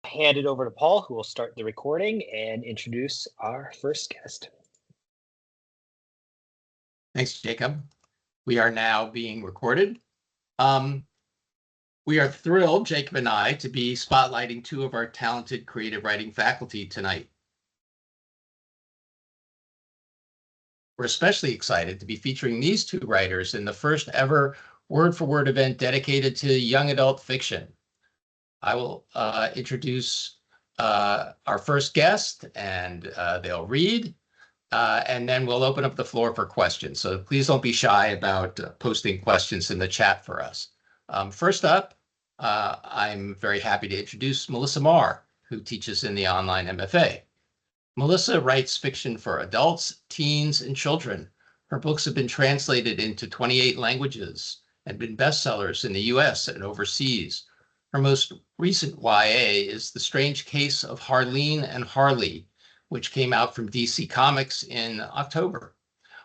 hand it over to Paul, who will start the recording and introduce our first guest. Thanks, Jacob. We are now being recorded. We are thrilled, Jacob and I, to be spotlighting two of our talented creative writing faculty tonight. We're especially excited to be featuring these two writers in the first ever word-for-word event dedicated to young adult fiction. I will introduce our first guest, and they'll read, and then we'll open up the floor for questions. So please don't be shy about posting questions in the chat for us. First up, I'm very happy to introduce Melissa Marr, who teaches in the online MFA. Melissa writes fiction for adults, teens, and children. Her books have been translated into 28 languages and been bestsellers in the US and overseas. Her most recent YA is The Strange Case of Harleen and Harley, which came out from DC Comics in October,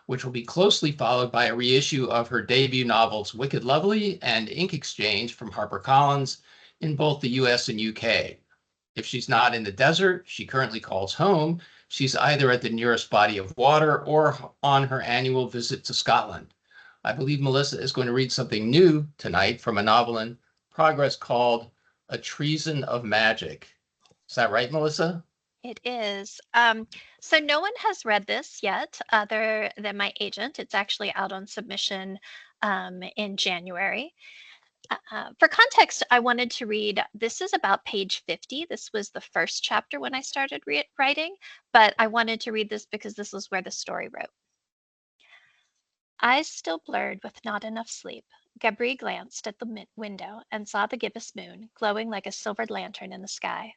which will be closely followed by a reissue of her debut novels Wicked Lovely and Ink Exchange from HarperCollins in both the US and UK. If she's not in the desert she currently calls home, she's either at the nearest body of water or on her annual visit to Scotland. I believe Melissa is going to read something new tonight from a novel in progress called A Treason of Magic. Is that right, Melissa? It is. So no one has read this yet other than my agent. It's actually out on submission in January. For context, I wanted to read, this is about page 50. This was the first chapter when I started writing, but I wanted to read this because this was where the story wrote. Eyes still blurred with not enough sleep, Gabri glanced at the window and saw the gibbous moon glowing like a silvered lantern in the sky.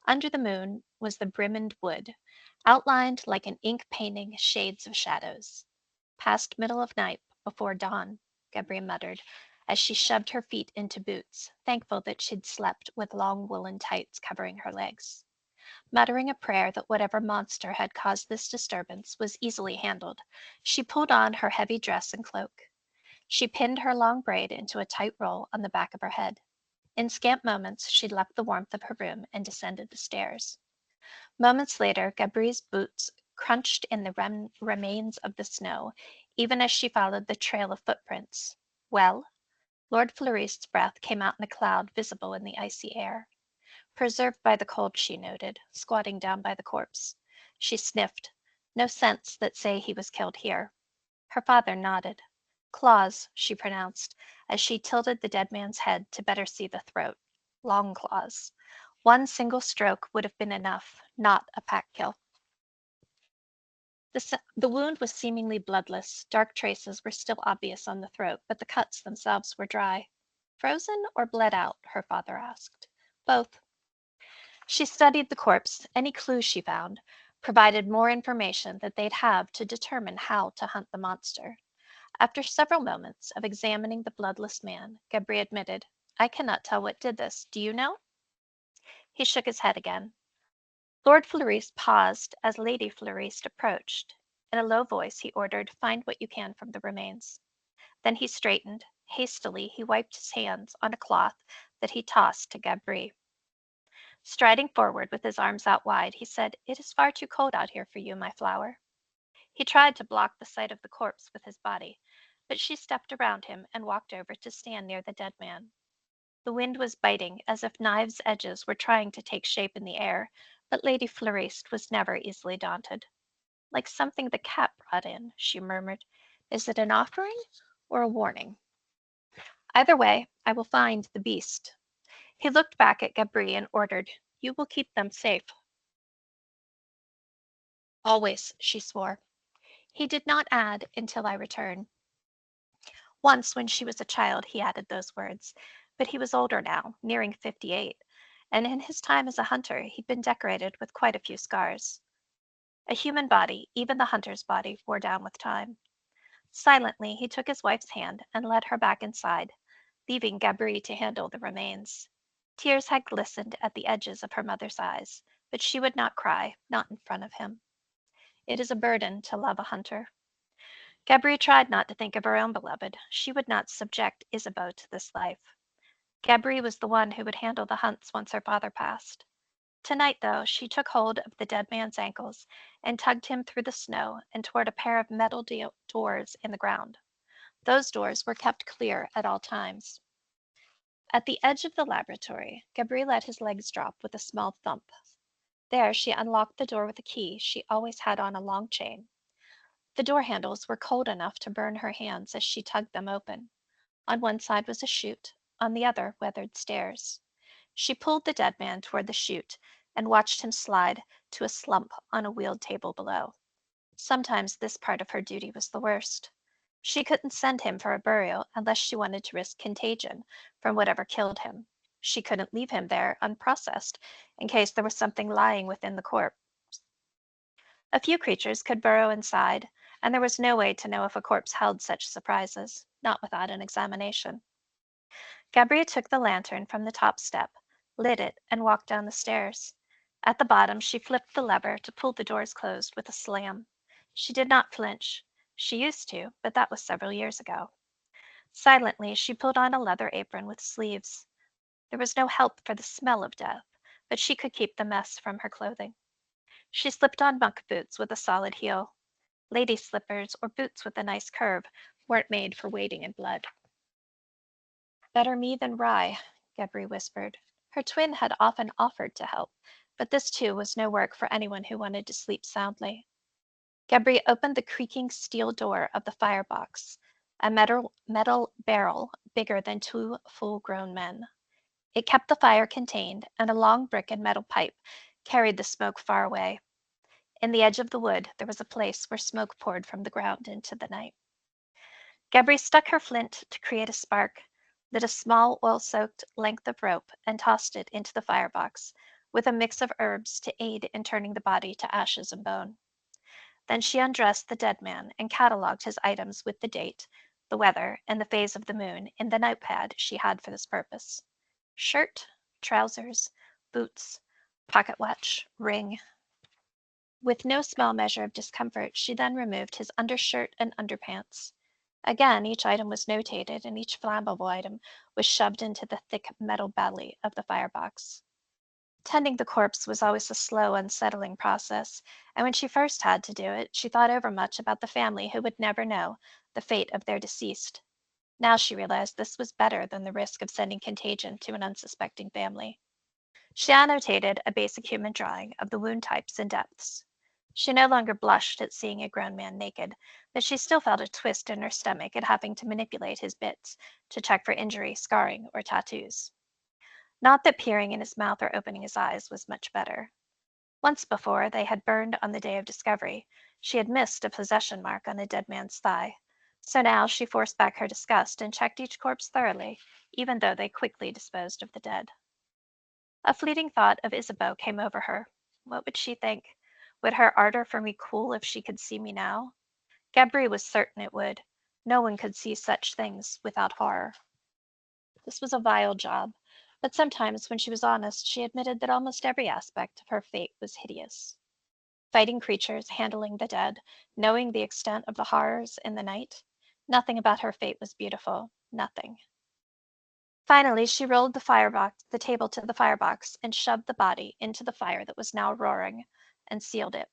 Under the moon was the brimmed wood, outlined like an ink painting shades of shadows. Past middle of night, before dawn, Gabri muttered, as she shoved her feet into boots, thankful that she'd slept with long woolen tights covering her legs. Muttering a prayer that whatever monster had caused this disturbance was easily handled, she pulled on her heavy dress and cloak. She pinned her long braid into a tight roll on the back of her head. In scant moments, she left the warmth of her room and descended the stairs. Moments later, Gabri's boots crunched in the remains of the snow, even as she followed the trail of footprints. Well? Lord Fleurist's breath came out in a cloud visible in the icy air. Preserved by the cold, she noted, squatting down by the corpse. She sniffed. No scents that say he was killed here. Her father nodded. Claws, she pronounced, as she tilted the dead man's head to better see the throat. Long claws. One single stroke would have been enough, not a pack kill. The wound was seemingly bloodless. Dark traces were still obvious on the throat, but the cuts themselves were dry. Frozen or bled out? Her father asked. Both. She studied the corpse. Any clues she found provided more information that they'd have to determine how to hunt the monster. After several moments of examining the bloodless man, Gabri admitted, I cannot tell what did this. Do you know? He shook his head again. Lord Fleurist paused as Lady Fleurist approached. In a low voice, he ordered, find what you can from the remains. Then he straightened. Hastily, he wiped his hands on a cloth that he tossed to Gabri. Striding forward with his arms out wide, he said, it is far too cold out here for you, my flower. He tried to block the sight of the corpse with his body, but she stepped around him and walked over to stand near the dead man. The wind was biting, as if knives' edges were trying to take shape in the air, but Lady Fleurist was never easily daunted. Like something the cat brought in, she murmured. Is it an offering or a warning? Either way, I will find the beast. He looked back at Gabri and ordered, you will keep them safe. Always, she swore. He did not add, until I return. Once, when she was a child, he added those words, but he was older now, nearing 58, and in his time as a hunter, he'd been decorated with quite a few scars. A human body, even the hunter's body, wore down with time. Silently, he took his wife's hand and led her back inside, leaving Gabri to handle the remains. Tears had glistened at the edges of her mother's eyes, but she would not cry, not in front of him. It is a burden to love a hunter. Gabri tried not to think of her own beloved. She would not subject Isabeau to this life. Gabri was the one who would handle the hunts once her father passed. Tonight, though, she took hold of the dead man's ankles and tugged him through the snow and toward a pair of metal doors in the ground. Those doors were kept clear at all times. At the edge of the laboratory, Gabri let his legs drop with a small thump. There she unlocked the door with a key she always had on a long chain. The door handles were cold enough to burn her hands as she tugged them open. On one side was a chute, on the other weathered stairs. She pulled the dead man toward the chute and watched him slide to a slump on a wheeled table below. Sometimes this part of her duty was the worst. She couldn't send him for a burial unless she wanted to risk contagion from whatever killed him. She couldn't leave him there unprocessed in case there was something lying within the corpse. A few creatures could burrow inside, and there was no way to know if a corpse held such surprises, not without an examination. Gabrielle took the lantern from the top step, lit it, and walked down the stairs. At the bottom, she flipped the lever to pull the doors closed with a slam. She did not flinch. She used to, but that was several years ago. Silently, she pulled on a leather apron with sleeves. There was no help for the smell of death, but she could keep the mess from her clothing. She slipped on monk boots with a solid heel. Lady slippers or boots with a nice curve weren't made for wading in blood. Better me than Rye, Gebri whispered. Her twin had often offered to help, but this too was no work for anyone who wanted to sleep soundly. Gebri opened the creaking steel door of the firebox, a metal barrel bigger than two full-grown men. It kept the fire contained, and a long brick and metal pipe carried the smoke far away. In the edge of the wood, there was a place where smoke poured from the ground into the night. Gebri stuck her flint to create a spark, lit a small oil-soaked length of rope, and tossed it into the firebox, with a mix of herbs to aid in turning the body to ashes and bone. Then she undressed the dead man and catalogued his items with the date, the weather, and the phase of the moon in the notepad she had for this purpose. Shirt, trousers, boots, pocket watch, ring. With no small measure of discomfort, she then removed his undershirt and underpants. Again, each item was notated, and each flammable item was shoved into the thick metal belly of the firebox. Tending the corpse was always a slow, unsettling process, and when she first had to do it, she thought overmuch about the family who would never know the fate of their deceased. Now she realized this was better than the risk of sending contagion to an unsuspecting family. She annotated a basic human drawing of the wound types and depths. She no longer blushed at seeing a grown man naked, but she still felt a twist in her stomach at having to manipulate his bits to check for injury, scarring, or tattoos. Not that peering in his mouth or opening his eyes was much better. Once before, they had burned on the day of discovery. She had missed a possession mark on a dead man's thigh. So now she forced back her disgust and checked each corpse thoroughly, even though they quickly disposed of the dead. A fleeting thought of Isabeau came over her. What would she think? Would her ardor for me cool if she could see me now? Gabri was certain it would. No one could see such things without horror. This was a vile job, but sometimes when she was honest, she admitted that almost every aspect of her fate was hideous. Fighting creatures, handling the dead, knowing the extent of the horrors in the night. Nothing about her fate was beautiful. Nothing. Finally, she rolled the table to the firebox and shoved the body into the fire that was now roaring, and sealed it.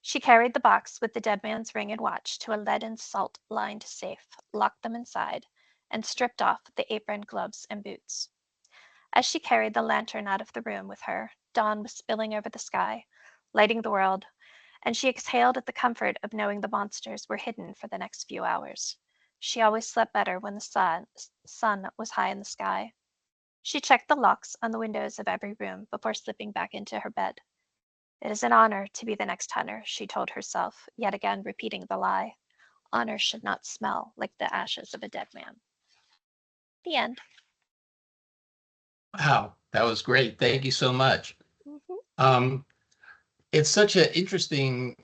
She carried the box with the dead man's ring and watch to a lead and salt-lined safe, locked them inside, and stripped off the apron, gloves, and boots. As she carried the lantern out of the room with her, dawn was spilling over the sky, lighting the world, and she exhaled at the comfort of knowing the monsters were hidden for the next few hours. She always slept better when the sun was high in the sky. She checked the locks on the windows of every room before slipping back into her bed. It is an honor to be the next hunter, she told herself, yet again repeating the lie. Honor should not smell like the ashes of a dead man. The end. Wow, that was great. Thank you so much. Mm-hmm. It's such an interesting,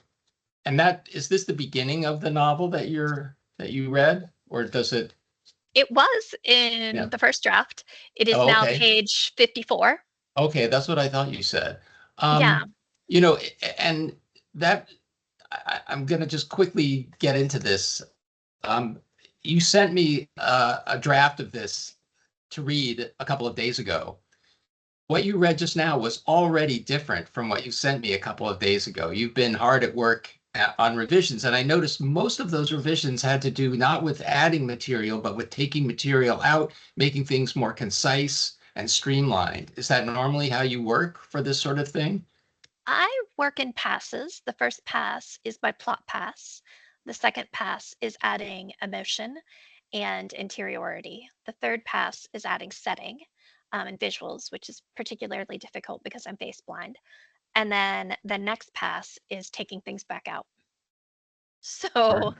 and that is this the beginning of the novel that you read, or does it? It was in the first draft. It is now Okay. page 54. Okay, that's what I thought you said. Yeah. You know, and that I'm going to just quickly get into this. You sent me a draft of this to read a couple of days ago. What you read just now was already different from what you sent me a couple of days ago. You've been hard at work on revisions, and I noticed most of those revisions had to do not with adding material, but with taking material out, making things more concise and streamlined. Is that normally how you work for this sort of thing? I work in passes. The first pass is my plot pass. The second pass is adding emotion and interiority. The third pass is adding setting and visuals, which is particularly difficult because I'm face blind. And then the next pass is taking things back out. So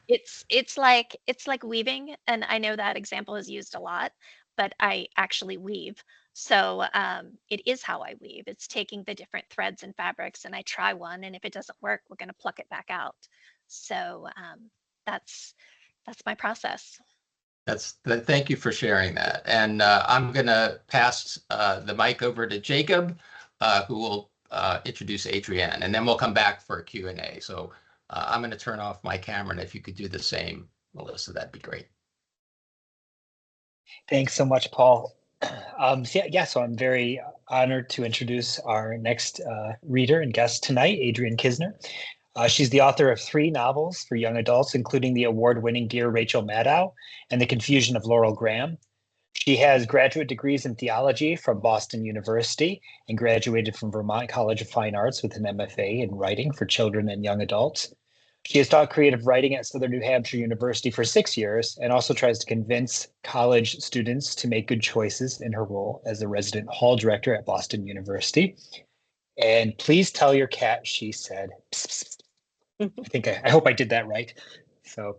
it's like weaving, and I know that example is used a lot, but I actually weave. So it is how I weave. It's taking the different threads and fabrics, and I try one, and if it doesn't work, we're going to pluck it back out. So that's that's my process. Thank you for sharing that. And I'm going to pass the mic over to Jacob, who will introduce Adrienne, and then we'll come back for a Q&A. So I'm going to turn off my camera, and if you could do the same, Melissa, that'd be great. Thanks so much, Paul. So I'm very honored to introduce our next reader and guest tonight, Adrienne Kisner. She's the author of 3 novels for young adults, including the award-winning Dear Rachel Maddow and The Confusion of Laurel Graham. She has graduate degrees in theology from Boston University and graduated from Vermont College of Fine Arts with an MFA in writing for children and young adults. She has taught creative writing at Southern New Hampshire University for 6 years and also tries to convince college students to make good choices in her role as the resident hall director at Boston University. And please tell your cat, she said. Psst, psst, psst. I hope I did that right. So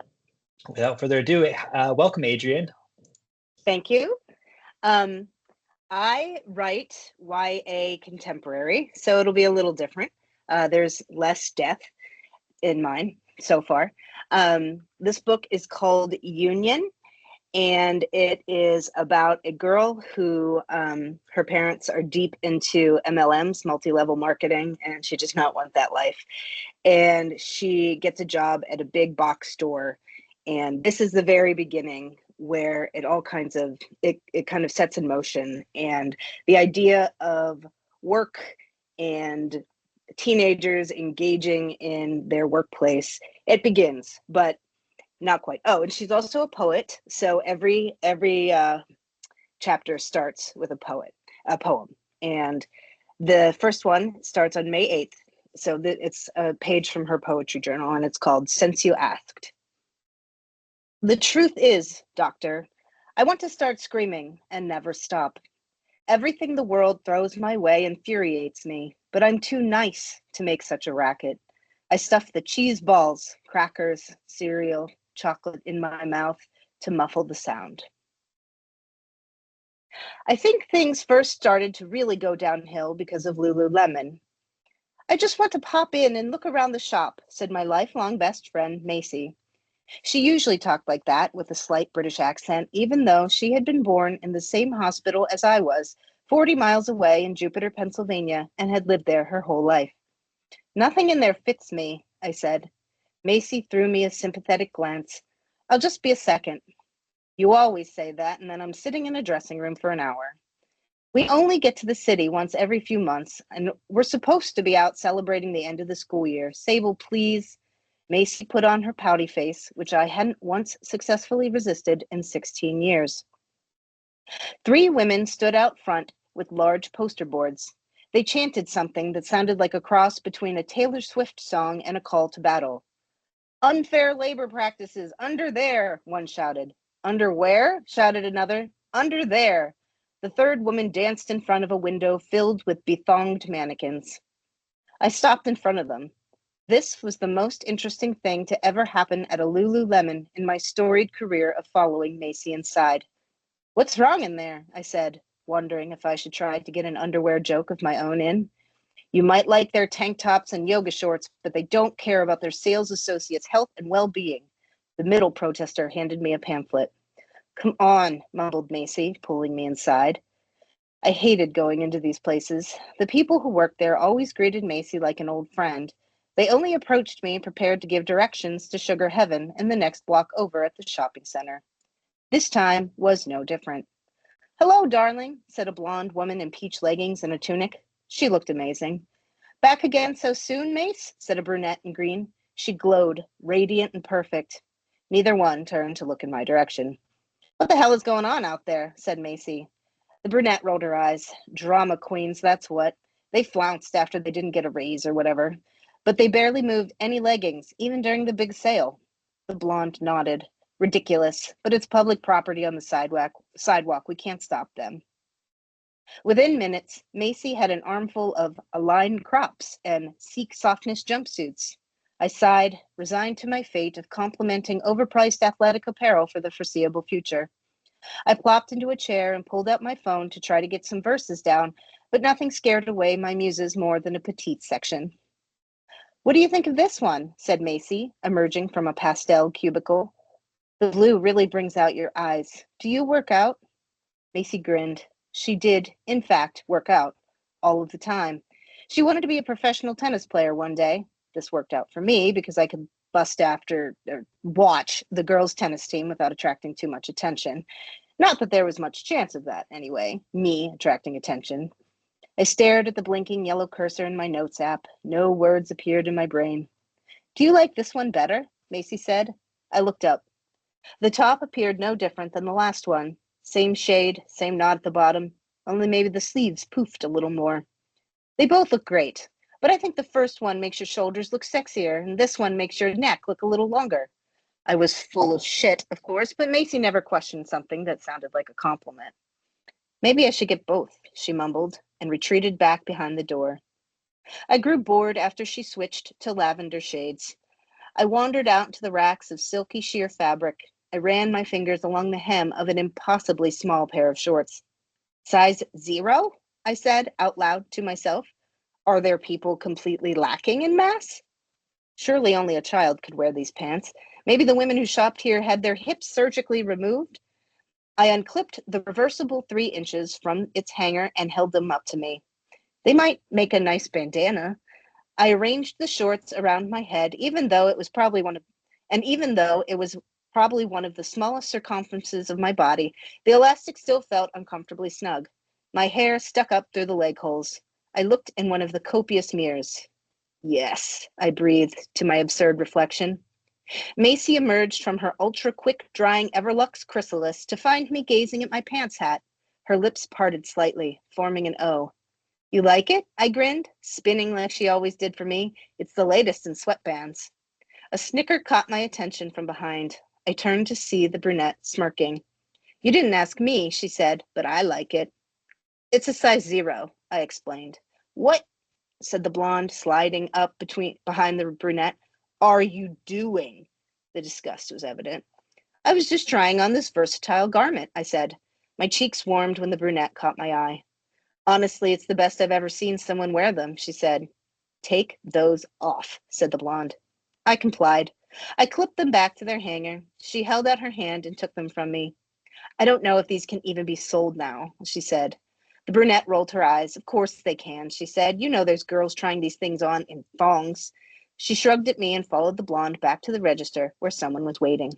without further ado, welcome, Adrienne. Thank you. I write YA contemporary, so it'll be a little different. There's less death in mine so far. This book is called Union, and it is about a girl who her parents are deep into MLMs, multi-level marketing, and she does not want that life. And she gets a job at a big box store. And this is the very beginning where it all kinds of, it kind of sets in motion. And the idea of work and teenagers engaging in their workplace, it begins, but not quite. Oh, and she's also a poet. So every chapter starts with a poem. And the first one starts on May 8th. So it's a page from her poetry journal, and it's called Since You Asked. The truth is, doctor, I want to start screaming and never stop. Everything the world throws my way infuriates me, but I'm too nice to make such a racket. I stuff the cheese balls, crackers, cereal, chocolate in my mouth to muffle the sound. I think things first started to really go downhill because of Lululemon. I just want to pop in and look around the shop, said my lifelong best friend, Macy. She usually talked like that with a slight British accent, even though she had been born in the same hospital as I was, 40 miles away in Jupiter, Pennsylvania, and had lived there her whole life. Nothing in there fits me, I said. Macy threw me a sympathetic glance. I'll just be a second. You always say that, and then I'm sitting in a dressing room for an hour. We only get to the city once every few months, and we're supposed to be out celebrating the end of the school year. Sable, please. Macy put on her pouty face, which I hadn't once successfully resisted in 16 years. 3 women stood out front with large poster boards. They chanted something that sounded like a cross between a Taylor Swift song and a call to battle. Unfair labor practices, under there, one shouted. Under where? Shouted another. Under there. The third woman danced in front of a window filled with bethonged mannequins. I stopped in front of them. This was the most interesting thing to ever happen at a Lululemon in my storied career of following Macy inside. What's wrong in there? I said, wondering if I should try to get an underwear joke of my own in. You might like their tank tops and yoga shorts, but they don't care about their sales associates' health and well-being. The middle protester handed me a pamphlet. Come on, mumbled Macy, pulling me inside. I hated going into these places. The people who worked there always greeted Macy like an old friend. They only approached me prepared to give directions to Sugar Heaven and the next block over at the shopping center. This time was no different. Hello, darling, said a blonde woman in peach leggings and a tunic. She looked amazing. Back again so soon, Mace? Said a brunette in green. She glowed, radiant and perfect. Neither one turned to look in my direction. What the hell is going on out there? Said Macy. The brunette rolled her eyes. Drama queens, that's what. They flounced after they didn't get a raise or whatever. But they barely moved any leggings, even during the big sale. The blonde nodded. Ridiculous, but it's public property on the sidewalk. We can't stop them. Within minutes, Macy had an armful of aligned crops and Sikh softness jumpsuits. I sighed, resigned to my fate of complimenting overpriced athletic apparel for the foreseeable future. I plopped into a chair and pulled out my phone to try to get some verses down, but nothing scared away my muses more than a petite section. What do you think of this one? Said Macy, emerging from a pastel cubicle. The blue really brings out your eyes. Do you work out? Macy grinned. She did, in fact, work out all of the time. She wanted to be a professional tennis player one day. This worked out for me because I could bust after or watch the girls' tennis team without attracting too much attention. Not that there was much chance of that, anyway, me attracting attention. I stared at the blinking yellow cursor in my notes app. No words appeared in my brain. Do you like this one better? Macy said. I looked up. The top appeared no different than the last one. Same shade, same knot at the bottom, only maybe the sleeves poofed a little more. They both look great, but I think the first one makes your shoulders look sexier, and this one makes your neck look a little longer. I was full of shit, of course, but Macy never questioned something that sounded like a compliment. Maybe I should get both, she mumbled, and retreated back behind the door. I grew bored after she switched to lavender shades. I wandered out into the racks of silky sheer fabric. I ran my fingers along the hem of an impossibly small pair of shorts. Size 0? I said out loud to myself. Are there people completely lacking in mass? Surely only a child could wear these pants. Maybe the women who shopped here had their hips surgically removed. I unclipped the reversible 3 inches from its hanger and held them up to me. They might make a nice bandana. I arranged the shorts around my head, even though it was probably one of the smallest circumferences of my body, the elastic still felt uncomfortably snug. My hair stuck up through the leg holes. I looked in one of the copious mirrors. Yes, I breathed to my absurd reflection. Macy emerged from her ultra-quick drying Everlux chrysalis to find me gazing at my pants hat. Her lips parted slightly, forming an O. You like it? I grinned, spinning like she always did for me. It's the latest in sweatbands. A snicker caught my attention from behind. I turned to see the brunette smirking. You didn't ask me, she said, but I like it. It's a size 0, I explained. What? Said the blonde, sliding up behind the brunette. Are you doing? The disgust was evident. I was just trying on this versatile garment, I said. My cheeks warmed when the brunette caught my eye. Honestly, it's the best I've ever seen someone wear them, she said. Take those off, said the blonde. I complied. I clipped them back to their hanger. She held out her hand and took them from me. I don't know if these can even be sold now, she said. The brunette rolled her eyes. Of course they can, she said. You know there's girls trying these things on in thongs. She shrugged at me and followed the blonde back to the register where someone was waiting.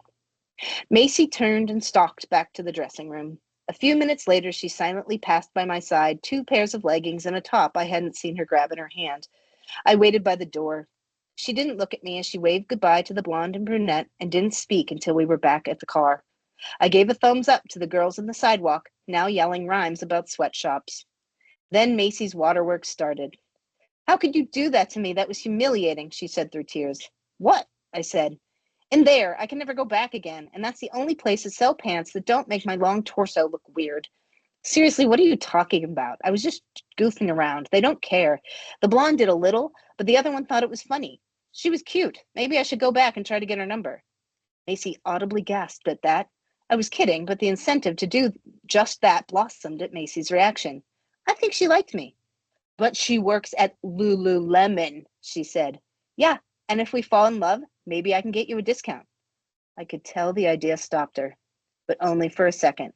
Macy turned and stalked back to the dressing room. A few minutes later, she silently passed by my side, 2 pairs of leggings and a top I hadn't seen her grab in her hand. I waited by the door. She didn't look at me as she waved goodbye to the blonde and brunette and didn't speak until we were back at the car. I gave a thumbs up to the girls on the sidewalk, now yelling rhymes about sweatshops. Then Macy's waterworks started. How could you do that to me? That was humiliating, she said through tears. What? I said. In there, I can never go back again, and that's the only place to sell pants that don't make my long torso look weird. Seriously, what are you talking about? I was just goofing around. They don't care. The blonde did a little, but the other one thought it was funny. She was cute. Maybe I should go back and try to get her number. Macy audibly gasped at that. I was kidding, but the incentive to do just that blossomed at Macy's reaction. I think she liked me. But she works at Lululemon, she said. Yeah, and if we fall in love, maybe I can get you a discount. I could tell the idea stopped her, but only for a second.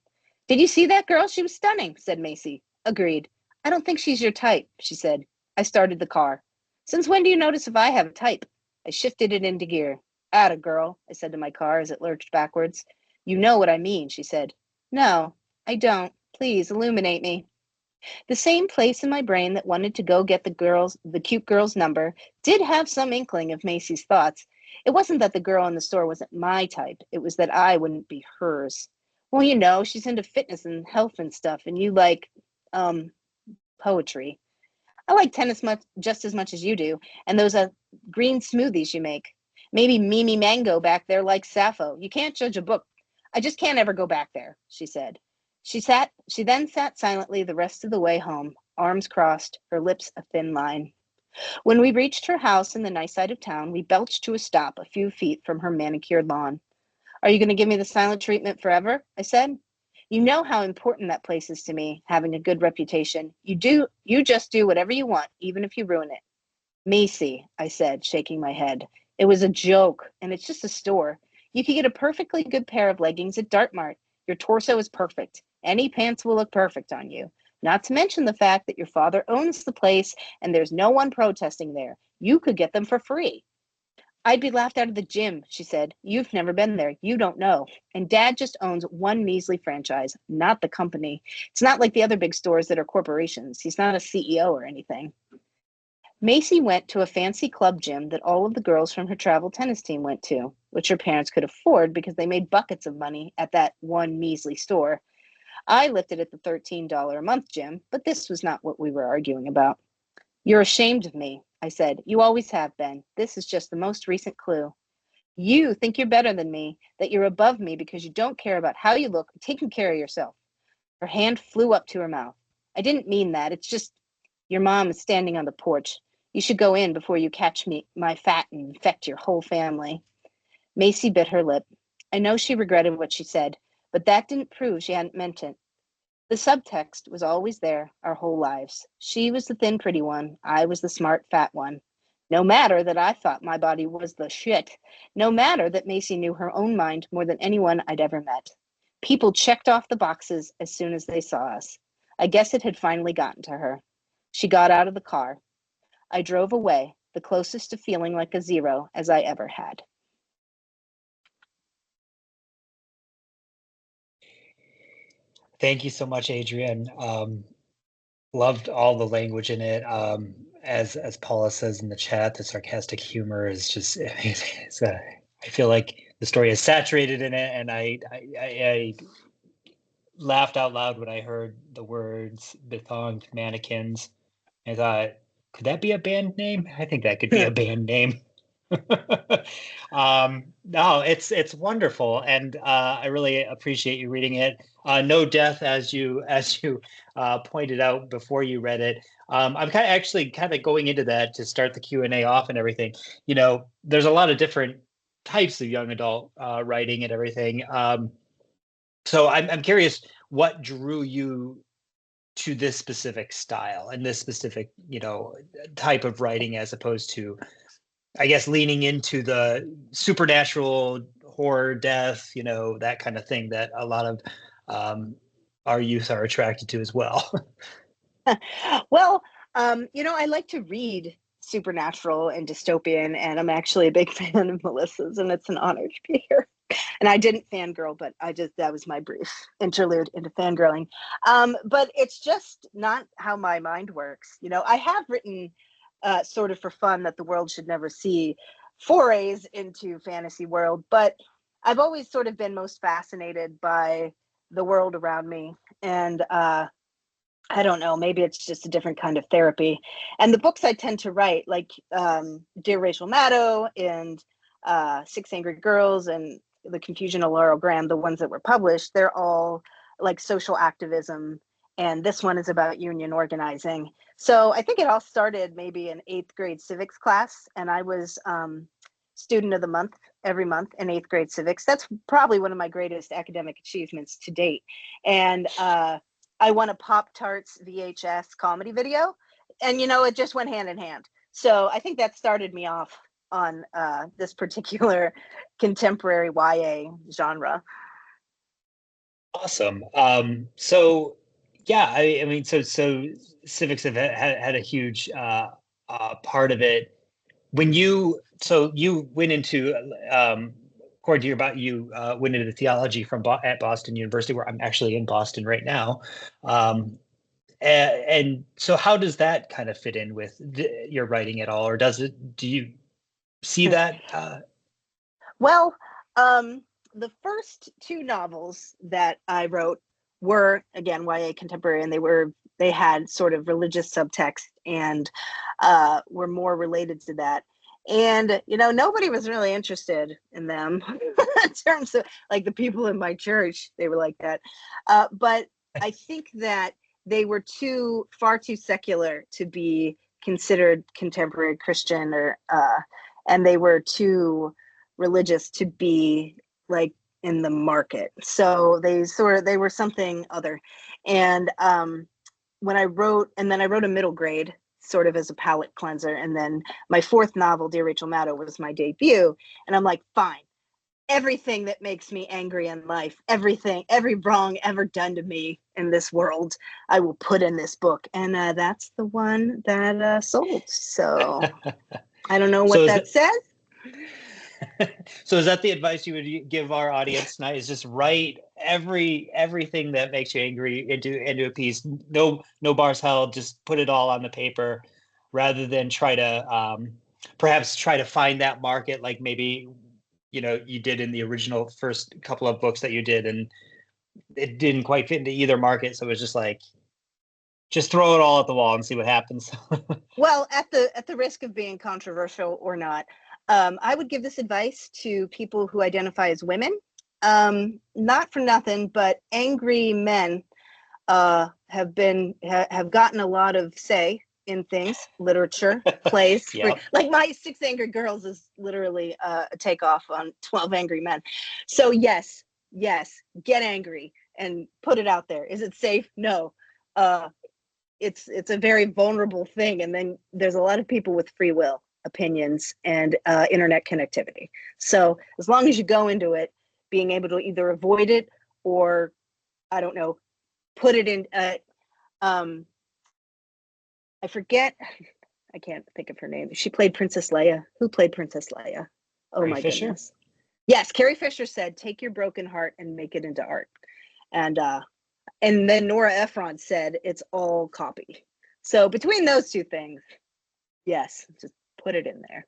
Did you see that girl? She was stunning, said Macy. Agreed. I don't think she's your type, she said. I started the car. Since when do you notice if I have a type? I shifted it into gear. Atta girl, I said to my car as it lurched backwards. You know what I mean, she said. No, I don't. Please illuminate me. The same place in my brain that wanted to go get the cute girl's number, did have some inkling of Macy's thoughts. It wasn't that the girl in the store wasn't my type. It was that I wouldn't be hers. Well, you know, she's into fitness and health and stuff, and you like, poetry. I like tennis just as much as you do, and those green smoothies you make. Maybe Mimi Mango back there likes Sappho. You can't judge a book. I just can't ever go back there, she said. She then sat silently the rest of the way home, arms crossed, her lips a thin line. When we reached her house in the nice side of town, we belched to a stop a few feet from her manicured lawn. Are you going to give me the silent treatment forever? I said. You know how important that place is to me, having a good reputation. You just do whatever you want, even if you ruin it. Macy, I said, shaking my head. It was a joke, and it's just a store. You could get a perfectly good pair of leggings at Dartmart. Your torso is perfect. Any pants will look perfect on you. Not to mention the fact that your father owns the place and there's no one protesting there. You could get them for free. I'd be laughed out of the gym, she said. You've never been there. You don't know. And Dad just owns one measly franchise, not the company. It's not like the other big stores that are corporations. He's not a CEO or anything. Macy went to a fancy club gym that all of the girls from her travel tennis team went to, which her parents could afford because they made buckets of money at that one measly store. I lifted at the $13 a month gym, but this was not what we were arguing about. You're ashamed of me, I said. You always have been. This is just the most recent clue. You think you're better than me, that you're above me because you don't care about how you look or taking care of yourself. Her hand flew up to her mouth. I didn't mean that. It's just your mom is standing on the porch. You should go in before you catch my fat and infect your whole family. Macy bit her lip. I know she regretted what she said, but that didn't prove she hadn't meant it. The subtext was always there our whole lives. She was the thin, pretty one. I was the smart, fat one. No matter that I thought my body was the shit. No matter that Macy knew her own mind more than anyone I'd ever met. People checked off the boxes as soon as they saw us. I guess it had finally gotten to her. She got out of the car. I drove away, the closest to feeling like a zero as I ever had. Thank you so much, Adrienne. Loved all the language in it. As Paula says in the chat, the sarcastic humor is just, I feel like the story is saturated in it, and I laughed out loud when I heard the words bethonged mannequins. I thought, could that be a band name? I think that could be a band name. No, it's wonderful, and I really appreciate you reading it. No death, as you pointed out before you read it. I'm kind of going into that to start the Q&A off and everything. You know, there's a lot of different types of young adult writing and everything. So I'm curious, what drew you to this specific style and this specific, type of writing, as opposed to, I guess, leaning into the supernatural, horror, death, that kind of thing that a lot of our youth are attracted to as well. Well, I like to read supernatural and dystopian, and I'm actually a big fan of Melissa's, and it's an honor to be here. And I didn't fangirl, but that was my brief interlude into fangirling. But it's just not how my mind works. I have written sort of for fun that the world should never see forays into fantasy world, but I've always sort of been most fascinated by the world around me. And I don't know, maybe it's just a different kind of therapy. And the books I tend to write, like Dear Rachel Maddow and Six Angry Girls and The Confusion of Laurel Graham, the ones that were published, they're all like social activism. And this one is about union organizing. So I think it all started maybe in 8th grade civics class. And I was student of the month every month in 8th grade civics. That's probably one of my greatest academic achievements to date. And I won a Pop-Tarts VHS comedy video, and it just went hand in hand. So I think that started me off on this particular contemporary YA genre. Awesome. So yeah, I mean, so civics have had a huge part of it. When you went into according to you went into theology at Boston University, where I'm actually in Boston right now. And so how does that kind of fit in with your writing at all, or do you see that? Well, the first two novels that I wrote were, again, YA contemporary, and they had sort of religious subtext and were more related to that. And, nobody was really interested in them in terms of like the people in my church, they were like that. But I think that they were far too secular to be considered contemporary Christian, and they were too religious to be like in the market. So they were something other. And when I wrote a middle grade sort of as a palate cleanser. And then my fourth novel, Dear Rachel Maddow, was my debut. And I'm like, fine, everything that makes me angry in life, every wrong ever done to me in this world, I will put in this book. And that's the one that sold. So I don't know what that says. So is that the advice you would give our audience tonight? Is just write everything that makes you angry into a piece. No bars held. Just put it all on the paper, rather than try to perhaps try to find that market, like maybe you did in the original first couple of books that you did, and it didn't quite fit into either market. So it was just like, just throw it all at the wall and see what happens. Well, at the risk of being controversial or not, I would give this advice to people who identify as women. Not for nothing, but angry men have gotten a lot of say in things, literature, plays. Yep. Like my 6 Angry Girls is literally a takeoff on 12 Angry Men. So yes, get angry and put it out there. Is it safe? No. It's a very vulnerable thing, and then there's a lot of people with free will, opinions, and internet connectivity. So as long as you go into it being able to either avoid it or, I don't know, put it in I forget, I can't think of her name. She played Princess Leia. Who played Princess Leia? Oh, Carrie my Fisher? goodness. Yes, Carrie Fisher said, take your broken heart and make it into art. And then Nora Ephron said, it's all copy. So between those two things, yes, just put it in there.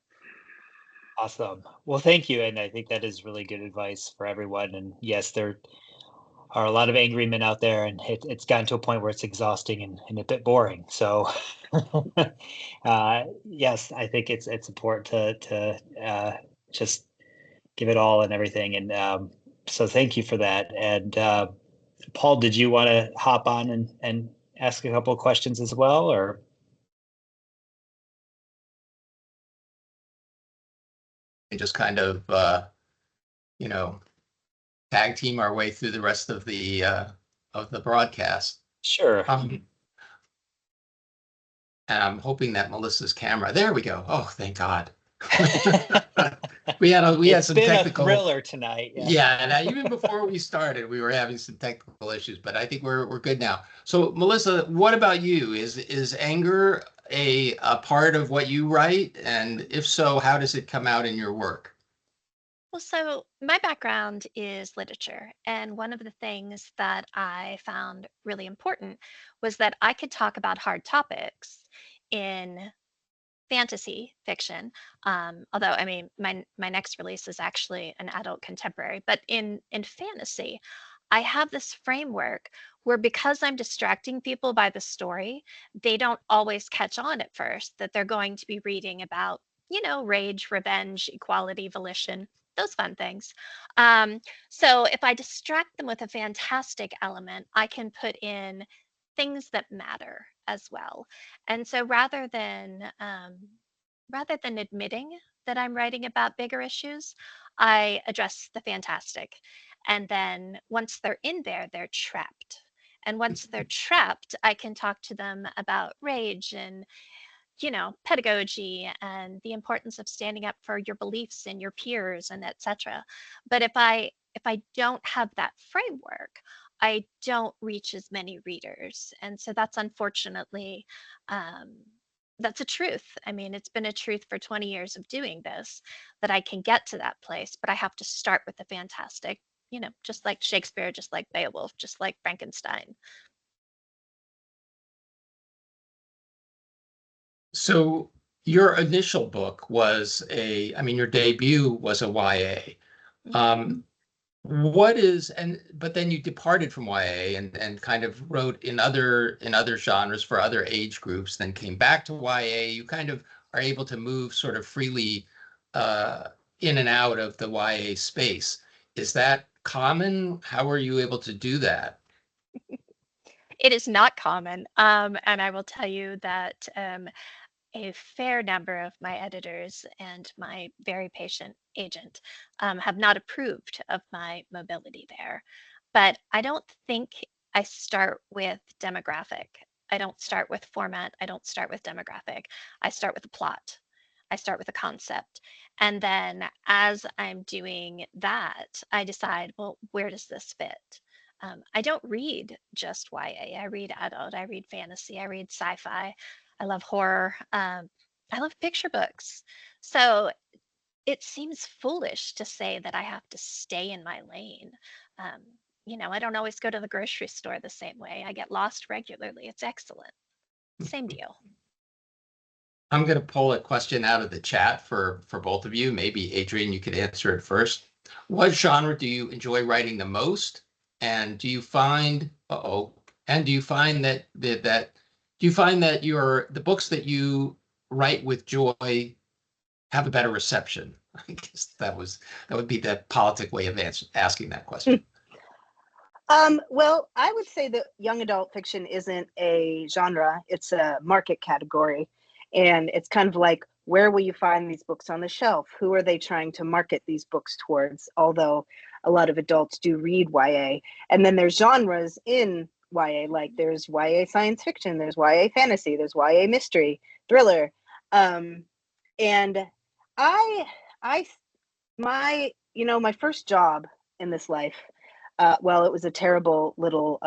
Awesome. Well, thank you. And I think that is really good advice for everyone. And yes, there are a lot of angry men out there, and it's gotten to a point where it's exhausting and a bit boring. So yes, I think it's important to just give it all and everything. And so thank you for that. And Paul, did you want to hop on and ask a couple of questions as well, or? And just kind of, tag team our way through the rest of the broadcast. Sure. And I'm hoping that Melissa's camera. There we go. Oh, thank God. we had some technical. A thriller tonight. Yeah, and even before we started, we were having some technical issues, but I think we're good now. So, Melissa, what about you? Is anger a part of what you write, and if so, how does it come out in your work? Well, so my background is literature, and one of the things that I found really important was that I could talk about hard topics in fantasy fiction. Although, I mean, my next release is actually an adult contemporary, but in fantasy, I have this framework where, because I'm distracting people by the story, they don't always catch on at first that they're going to be reading about, rage, revenge, equality, volition, those fun things. So if I distract them with a fantastic element, I can put in things that matter as well. And so rather than admitting that I'm writing about bigger issues, I address the fantastic. And then once they're in there, they're trapped. And once they're trapped, I can talk to them about rage and, pedagogy and the importance of standing up for your beliefs and your peers and etc. But if I don't have that framework, I don't reach as many readers. And so that's unfortunately that's a truth. I mean, it's been a truth for 20 years of doing this, that I can get to that place, but I have to start with the fantastic, just like Shakespeare, just like Beowulf, just like Frankenstein. So your initial book was your debut was a YA. Um, but then you departed from YA and kind of wrote in other genres for other age groups, then came back to YA. You kind of are able to move sort of freely uh, in and out of the YA space. Is that common? How are you able to do that? It is not common. And I will tell you that a fair number of my editors and my very patient agent have not approved of my mobility there. But I don't think I start with demographic. I don't start with format. I don't start with demographic. I start with a plot. I start with a concept. And then as I'm doing that, I decide, well, where does this fit? I don't read just YA. I read adult, I read fantasy, I read sci-fi. I love horror. I love picture books. So it seems foolish to say that I have to stay in my lane. Um, I don't always go to the grocery store the same way. I get lost regularly. It's excellent. Same deal. I'm going to pull a question out of the chat for both of you. Maybe Adrienne, you could answer it first. What genre do you enjoy writing the most? And do you find the books that you write with joy have a better reception? I guess that would be the politic way of asking that question. Well, I would say that young adult fiction isn't a genre, it's a market category. And it's kind of like, where will you find these books on the shelf? Who are they trying to market these books towards? Although a lot of adults do read YA. And then there's genres in YA, like there's YA science fiction, there's YA fantasy, there's YA mystery, thriller. And I, my first job in this life, well, it was a terrible little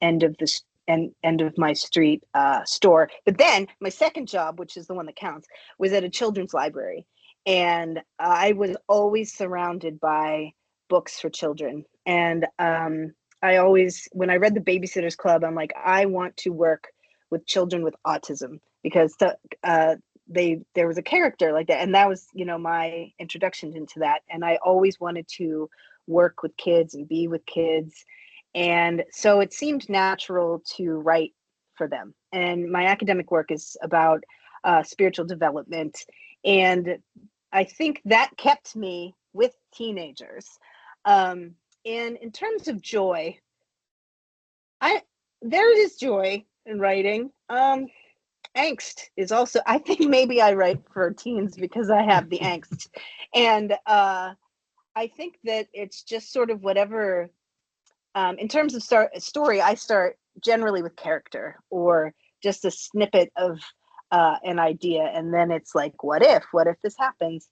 end of the end of my street store. But then my second job, which is the one that counts, was at a children's library, and I was always surrounded by books for children. And I always, when I read The Babysitter's Club, I'm like, I want to work with children with autism, because there was a character like that, and that was my introduction into that. And I always wanted to work with kids and be with kids, and so it seemed natural to write for them. And my academic work is about spiritual development, and I think that kept me with teenagers. And in terms of joy, there is joy in writing. Angst is also, I think maybe I write for teens because I have the angst. And I think that it's just sort of whatever, in terms of story, I start generally with character or just a snippet of an idea. And then it's like, what if this happens?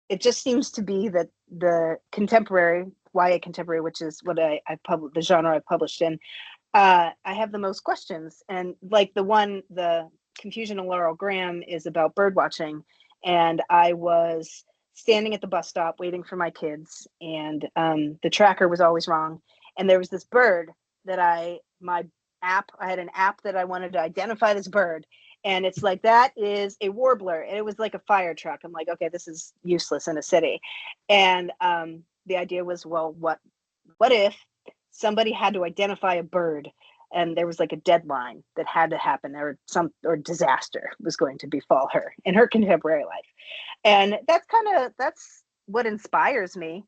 It just seems to be that the contemporary, YA contemporary, which is what I've published, the genre I've published in, I have the most questions. And like the Confusion of Laurel Graham is about bird watching. And I was standing at the bus stop waiting for my kids, and the tracker was always wrong. And there was this bird that I had an app that I wanted to identify this bird. And it's like, that is a warbler. And it was like a fire truck. I'm like, okay, this is useless in a city. And the idea was, well, what if somebody had to identify a bird, and there was like a deadline that had to happen, or disaster was going to befall her in her contemporary life. And that's what inspires me.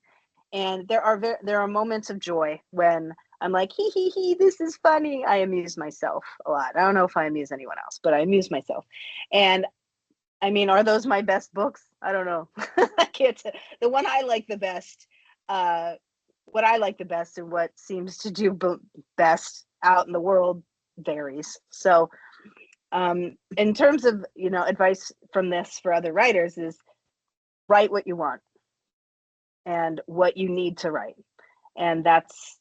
And there are moments of joy when I'm like, hee, this is funny. I amuse myself a lot. I don't know if I amuse anyone else, but I amuse myself. And I mean, are those my best books? I don't know. I can't say. The one I like the best, what I like the best and what seems to do best out in the world varies. So in terms of, advice from this for other writers is, write what you want and what you need to write. And that's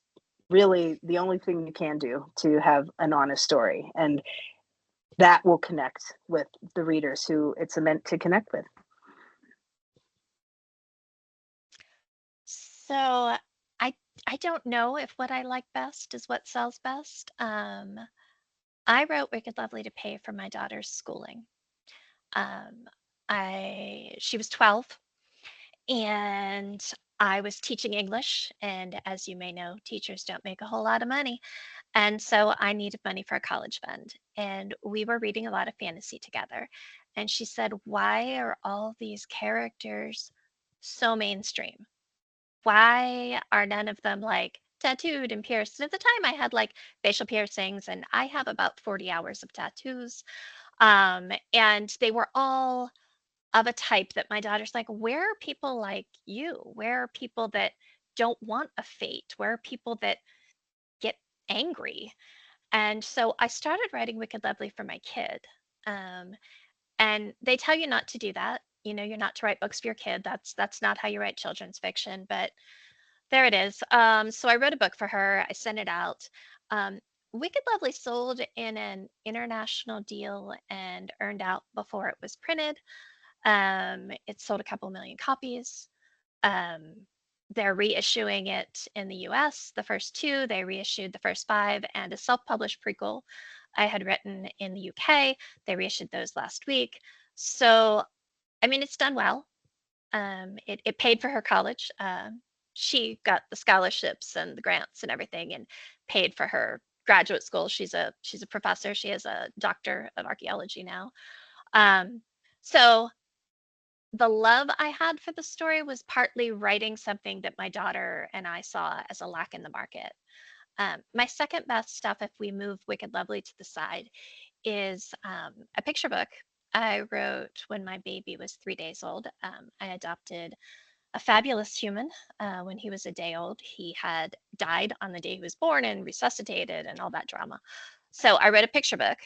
really the only thing you can do to have an honest story. And that will connect with the readers who it's meant to connect with. So I don't know if what I like best is what sells best. I wrote Wicked Lovely to pay for my daughter's schooling. Um, she was 12 and I was teaching English, and as you may know, teachers don't make a whole lot of money. And so I needed money for a college fund. And we were reading a lot of fantasy together. And she said, "Why are all these characters so mainstream? Why are none of them like tattooed and pierced?" And at the time, I had like facial piercings, and I have about 40 hours of tattoos. And they were all of a type that my daughter's like, "Where are people like you? Where are people that don't want a fate? Where are people that get angry?" And so I started writing Wicked Lovely for my kid. Um, and they tell you not to do that. You know, you're not to write books for your kid. That's not how you write children's fiction. But there it is. So I wrote a book for her. I sent it out. Um, Wicked Lovely sold in an international deal and earned out before it was printed. It sold a couple million copies. Um, they're reissuing it in the US, the first two. They reissued the first five and a self published prequel I had written in the UK. They reissued those last week. So, I mean, it's done well. It paid for her college. She got the scholarships and the grants and everything, and paid for her graduate school. She's a professor. She has a doctor of archaeology now. Um, so the love I had for the story was partly writing something that my daughter and I saw as a lack in the market. My second best stuff, if we move Wicked Lovely to the side, is a picture book I wrote when my baby was 3 days old. I adopted a fabulous human when he was a day old. He had died on the day he was born and resuscitated and all that drama. So I wrote a picture book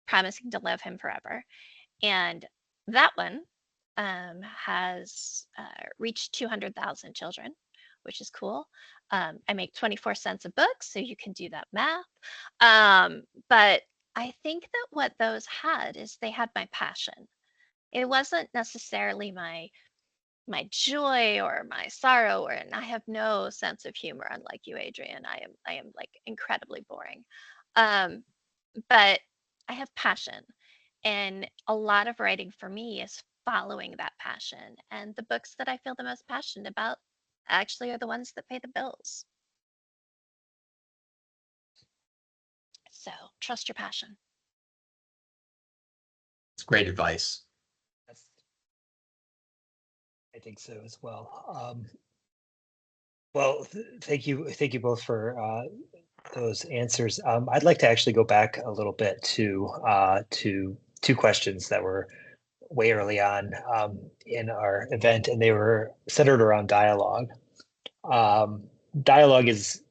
promising to love him forever. And that one has reached 200,000 children, which is cool. I make 24 cents a book, so you can do that math. But I think that what those had is they had my passion. It wasn't necessarily my joy or my sorrow, or and I have no sense of humor, unlike you, Adrienne. I am like incredibly boring. Um, but I have passion. And a lot of writing for me is following that passion. And the books that I feel the most passionate about actually are the ones that pay the bills. So trust your passion. It's great advice. I think so as well. Well, thank you both for those answers. I'd like to actually go back a little bit to two questions that were way early on in our event, and they were centered around dialogue. Dialogue is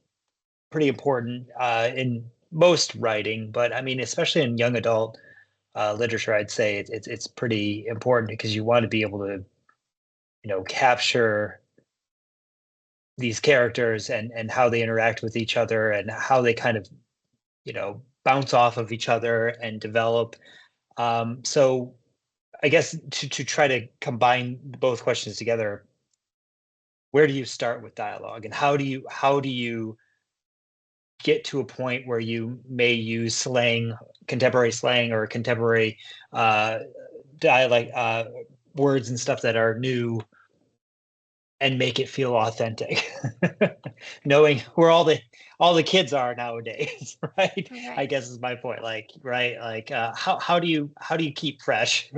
pretty important in most writing, but I mean, especially in young adult literature, I'd say it's pretty important because you want to be able to, capture these characters and how they interact with each other and how they kind of, bounce off of each other and develop. So I guess to try to combine both questions together, where do you start with dialogue, and how do you get to a point where you may use contemporary slang or contemporary dialect words and stuff that are new and make it feel authentic, knowing where all the kids are nowadays, right? I Right. guess is my point. Like, right, like how do you keep fresh?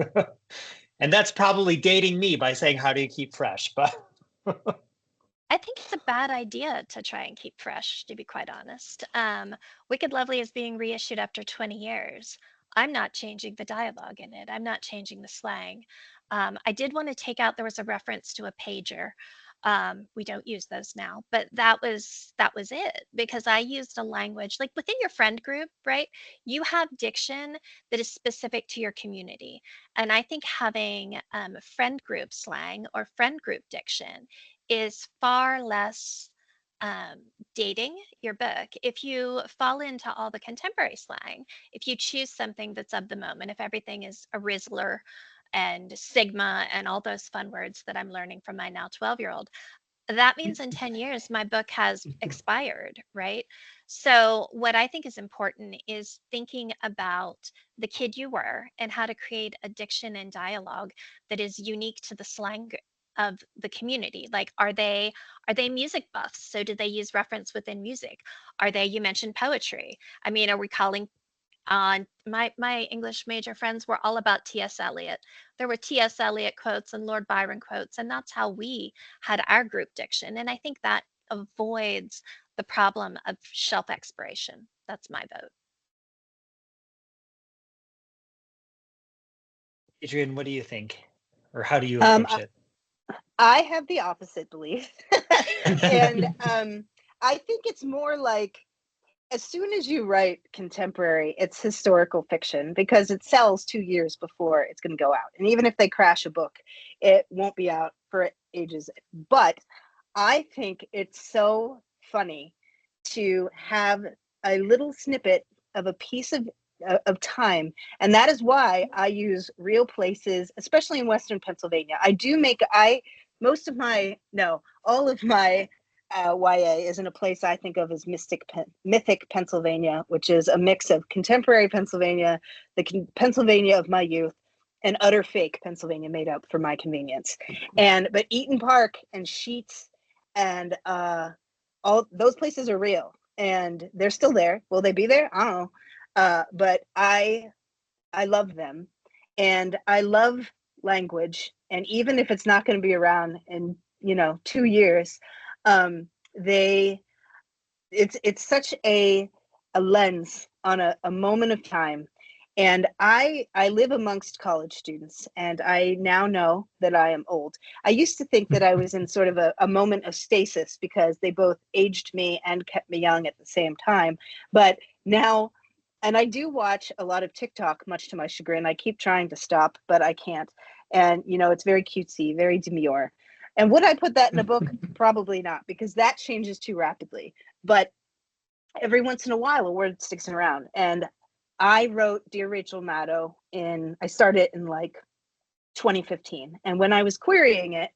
And that's probably dating me by saying how do you keep fresh, but I think it's a bad idea to try and keep fresh, to be quite honest. Wicked Lovely is being reissued after 20 years. I'm not changing the dialogue in it. I'm not changing the slang. I did want to take out, there was a reference to a pager. We don't use those now, but that was it, because I used a language like within your friend group, right? You have diction that is specific to your community. And I think having friend group slang or friend group diction is far less dating your book, if you fall into all the contemporary slang, if you choose something that's of the moment, if everything is a Rizzler and Sigma and all those fun words that I'm learning from my now 12-year-old, that means in 10 years my book has expired, right? So what I think is important is thinking about the kid you were and how to create a diction and dialogue that is unique to the slang of the community. Like, are they music buffs? So do they use reference within music? Are they, you mentioned poetry. I mean, are we calling on my English major friends were all about T.S. Eliot. There were T.S. Eliot quotes and Lord Byron quotes, and that's how we had our group diction. And I think that avoids the problem of shelf expiration. That's my vote. Adrienne, what do you think? Or how do you approach it? I have the opposite belief. And I think it's more like, as soon as you write contemporary, it's historical fiction because it sells 2 years before it's going to go out. And even if they crash a book, it won't be out for ages. But I think it's so funny to have a little snippet of a piece of time, and that is why I use real places, especially in Western Pennsylvania. I do make most of my no all of my YA is in a place I think of as mythic Pennsylvania, which is a mix of contemporary Pennsylvania, the Pennsylvania of my youth, and utter fake Pennsylvania made up for my convenience. But Eaton Park and Sheets and all those places are real, and they're still there. Will they be there? I don't know. But I love them, and I love language. And even if it's not going to be around in 2 years, it's such a lens on a moment of time. And I live amongst college students, and I now know that I am old. I used to think that I was in sort of a moment of stasis because they both aged me and kept me young at the same time. But now, and I do watch a lot of TikTok, much to my chagrin. I keep trying to stop, but I can't. And, it's very cutesy, very demure. And would I put that in a book? Probably not, because that changes too rapidly. But every once in a while, a word sticks around. And I wrote Dear Rachel Maddow I started in like 2015. And when I was querying it,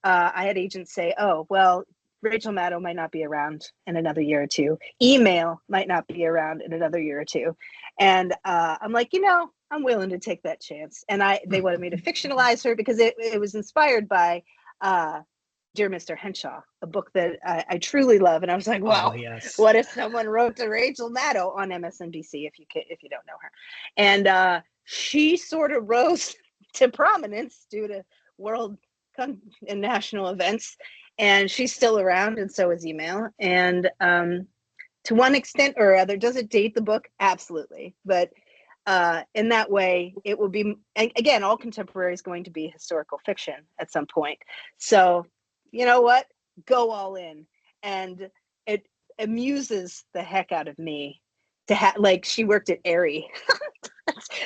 I had agents say, oh, well, Rachel Maddow might not be around in another year or two. Email might not be around in another year or two. And I'm like, I'm willing to take that chance. And they wanted me to fictionalize her because it was inspired by Dear Mr. Henshaw, a book that I truly love. And I was like, wow, Oh, yes. What if someone wrote to Rachel Maddow on MSNBC, if you don't know her? And she sort of rose to prominence due to world and national events. And she's still around, and so is email. And to one extent or other, does it date the book? Absolutely. But in that way, it will be, again, all contemporary is going to be historical fiction at some point. So, you know what? Go all in. And it amuses the heck out of me to have, like, she worked at Aerie.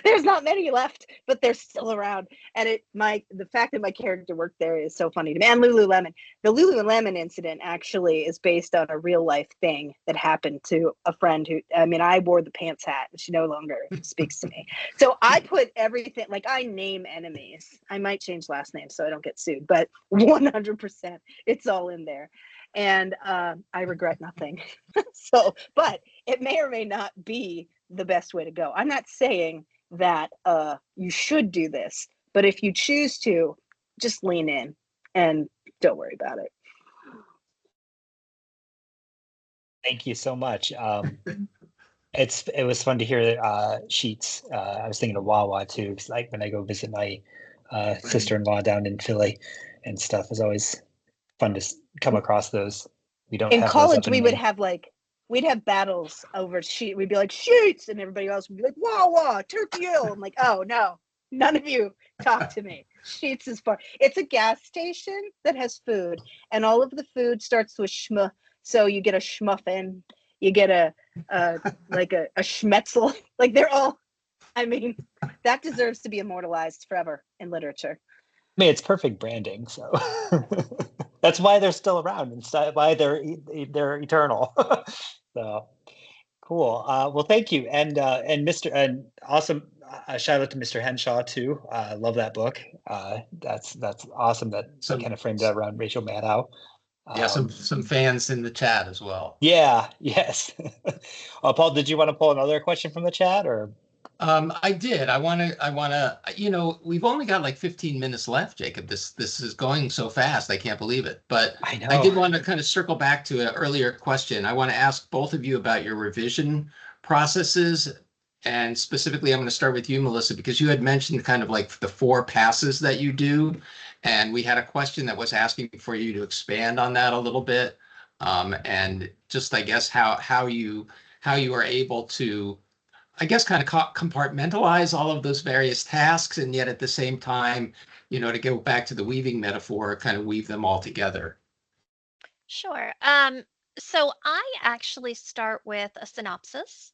There's not many left, but they're still around. And the fact that my character worked there is so funny to me. And Lululemon. The Lululemon incident actually is based on a real life thing that happened to a friend I wore the pants hat and she no longer speaks to me. So I put everything, like, I name enemies. I might change last names so I don't get sued, but 100%, it's all in there. And I regret nothing. But it may or may not be the best way to go. I'm not saying that you should do this, but if you choose to, just lean in and don't worry about it. Thank you so much. It was fun to hear Sheets. I was thinking of Wawa too, because like when I go visit my sister-in-law down in Philly and stuff, it's always fun to come across those. We don't in have college. those up We in would Maine. have we'd have battles over sheet. We'd be like Sheets, and everybody else would be like Wawa, Turkey Hill. I'm like, oh no, none of you talk to me. Sheets is far. It's a gas station that has food, and all of the food starts with schma. So you get a schmuffin, you get a schmetzel. Like, they're all. I mean, that deserves to be immortalized forever in literature. I mean, it's perfect branding. So That's why they're still around and why they're eternal. So cool. Well, thank you, and awesome. Shout out to Mr. Henshaw too. Love that book. That's awesome that Some, kind of framed it around Rachel Maddow. yeah, some fans in the chat as well. Yeah. Yes. Paul, did you want to pull another question from the chat or? I did. I want to, we've only got like 15 minutes left, Jacob. This is going so fast. I can't believe it. But I know. I did want to kind of circle back to an earlier question. I want to ask both of you about your revision processes. And specifically, I'm going to start with you, Melissa, because you had mentioned kind of like the 4 passes that you do. And we had a question that was asking for you to expand on that a little bit. And just, I guess, how you are able to, I guess, kind of compartmentalize all of those various tasks, and yet at the same time, to go back to the weaving metaphor, kind of weave them all together. Sure. So I actually start with a synopsis,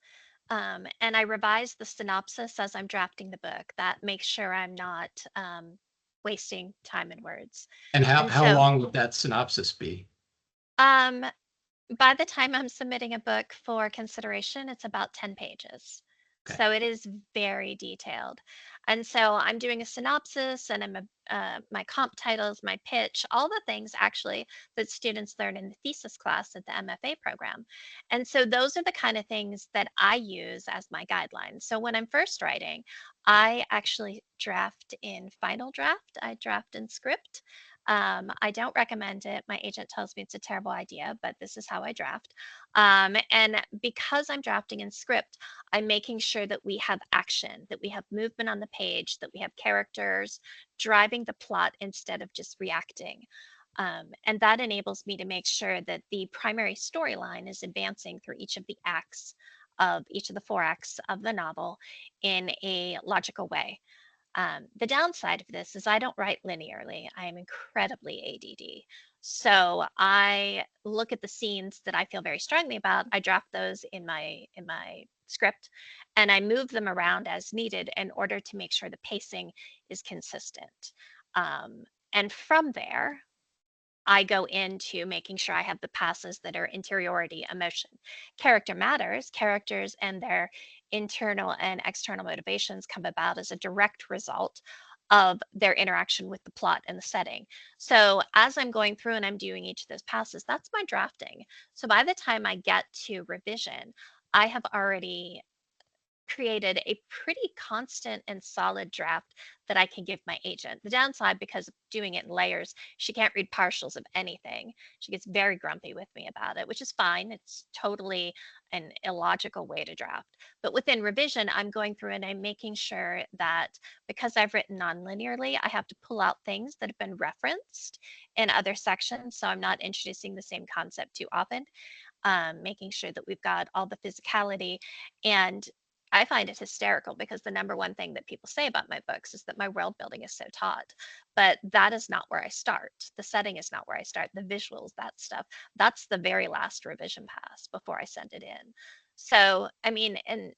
and I revise the synopsis as I'm drafting the book. That makes sure I'm not wasting time and words. And how so, long would that synopsis be? by the time I'm submitting a book for consideration, it's about 10 pages. Okay. So it is very detailed. And so I'm doing a synopsis, and my comp titles, my pitch, all the things actually that students learn in the thesis class at the MFA program. And so those are the kind of things that I use as my guidelines. So when I'm first writing, I actually draft in Final Draft. I draft in script. I don't recommend it. My agent tells me it's a terrible idea, but this is how I draft. And because I'm drafting in script, I'm making sure that we have action, that we have movement on the page, that we have characters driving the plot instead of just reacting. And that enables me to make sure that the primary storyline is advancing through each of the acts of each of the 4 acts of the novel in a logical way. The downside of this is I don't write linearly. I am incredibly ADD. So I look at the scenes that I feel very strongly about. I draft those in my script, and I move them around as needed in order to make sure the pacing is consistent. And from there, I go into making sure I have the passes that are interiority, emotion. Character matters. Characters and their internal and external motivations come about as a direct result of their interaction with the plot and the setting. So as I'm going through and I'm doing each of those passes, that's my drafting. So by the time I get to revision, I have already created a pretty constant and solid draft that I can give my agent. The downside, because of doing it in layers, she can't read partials of anything. She gets very grumpy with me about it, which is fine. It's totally an illogical way to draft. But within revision, I'm going through and I'm making sure that because I've written non-linearly, I have to pull out things that have been referenced in other sections. So I'm not introducing the same concept too often. Making sure that we've got all the physicality. And I find it hysterical because the number one thing that people say about my books is that my world building is so taut. But that is not where I start. The setting is not where I start. The visuals, that stuff, that's the very last revision pass before I send it in. So, I mean, and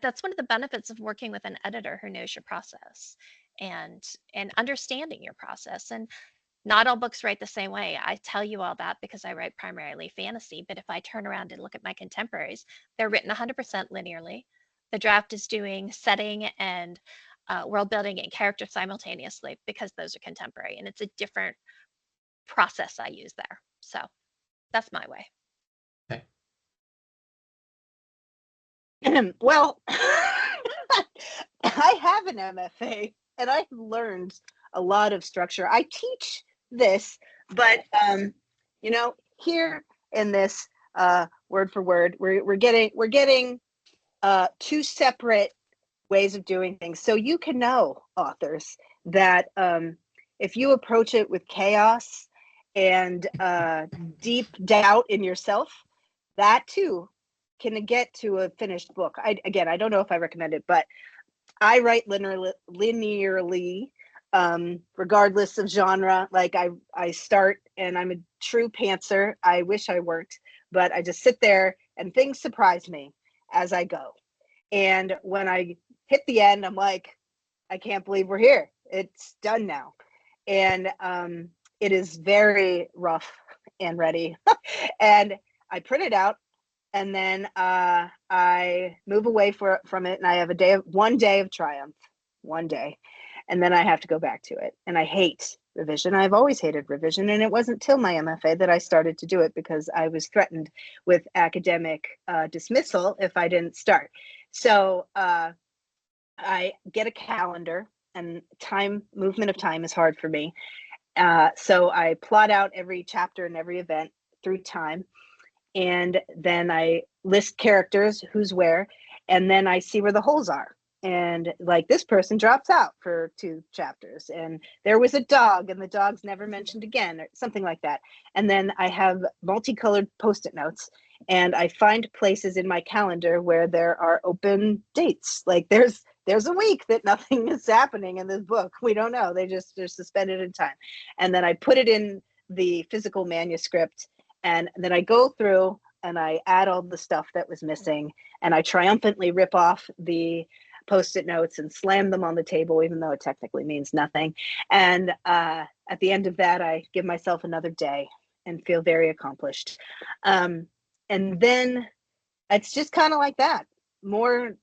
that's one of the benefits of working with an editor who knows your process and understanding your process. And not all books write the same way. I tell you all that because I write primarily fantasy, but if I turn around and look at my contemporaries, they're written 100% linearly. The draft is doing setting and world building and character simultaneously because those are contemporary, and it's a different process I use there. So that's my way. Okay. Well, I have an MFA and I've learned a lot of structure. I teach this, but here in this word for word, we're getting 2 separate ways of doing things. So you can know, authors, that if you approach it with chaos and deep doubt in yourself, that too can get to a finished book. I don't know if I recommend it, but I write linearly, regardless of genre. Like I start and I'm a true pantser. I wish I worked, but I just sit there and things surprise me as I go. And when I hit the end, I'm like, I can't believe we're here. It's done now. And it is very rough and ready. And I print it out, and then I move away from it, and I have one day of triumph, one day, and then I have to go back to it. And I hate revision. I've always hated revision, and it wasn't till my MFA that I started to do it because I was threatened with academic dismissal if I didn't start. So I get a calendar, and movement of time is hard for me. So I plot out every chapter and every event through time. And then I list characters, who's where, and then I see where the holes are. And like, this person drops out for 2 chapters, and there was a dog and the dog's never mentioned again, or something like that. And then I have multicolored Post-it notes, and I find places in my calendar where there are open dates. Like there's a week that nothing is happening in this book. We don't know. They're suspended in time. And then I put it in the physical manuscript, and then I go through and I add all the stuff that was missing, and I triumphantly rip off the Post-it notes and slam them on the table, even though it technically means nothing. And at the end of that, I give myself another day and feel very accomplished. And then it's just kind of like that. More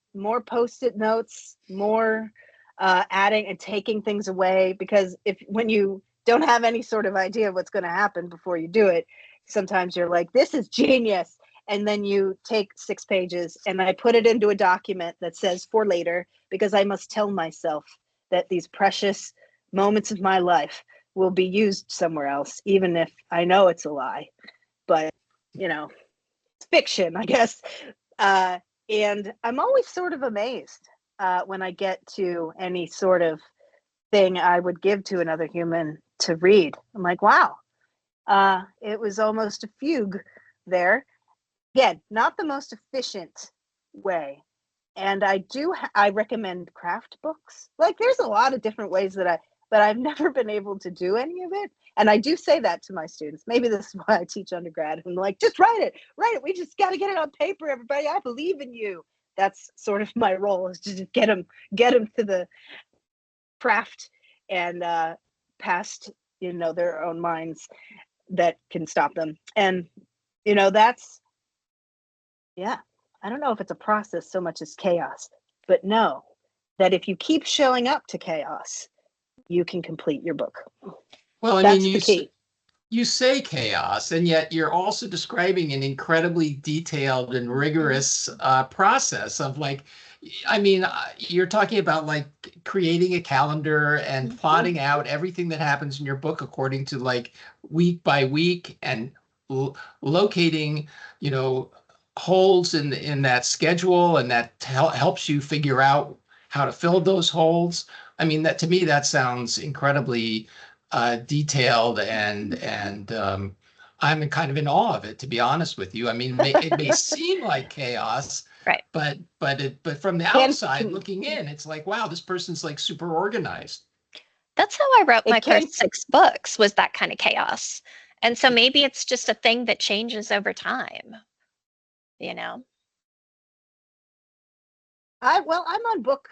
Post-it notes, more adding and taking things away, because when you don't have any sort of idea of what's going to happen before you do it, sometimes you're like, this is genius. And then you take 6 pages, and I put it into a document that says for later, because I must tell myself that these precious moments of my life will be used somewhere else, even if I know it's a lie. But, it's fiction, I guess. And I'm always sort of amazed when I get to any sort of thing I would give to another human to read. I'm like, wow, it was almost a fugue there. Again, not the most efficient way. And I recommend craft books. Like, there's a lot of different ways but I've never been able to do any of it. And I do say that to my students. Maybe this is why I teach undergrad. I'm like, just write it. We just got to get it on paper, everybody. I believe in you. That's sort of my role, is to just get them to the craft and past, their own minds that can stop them. And, that's, yeah, I don't know if it's a process so much as chaos, but know that if you keep showing up to chaos, you can complete your book. Well, I That's mean, the key. you say chaos, and yet you're also describing an incredibly detailed and rigorous process of, like, I mean, you're talking about like creating a calendar and plotting out everything that happens in your book according to, like, week by week, and locating, holes in that schedule, and that helps you figure out how to fill those holes. I mean, that, to me, that sounds incredibly detailed, and I'm kind of in awe of it, to be honest with you. I mean, it may seem like chaos, Right. but from the outside looking in, it's like, wow, this person's like super organized. That's how I wrote my first 6 books, was that kind of chaos. And so maybe it's just a thing that changes over time, I'm on book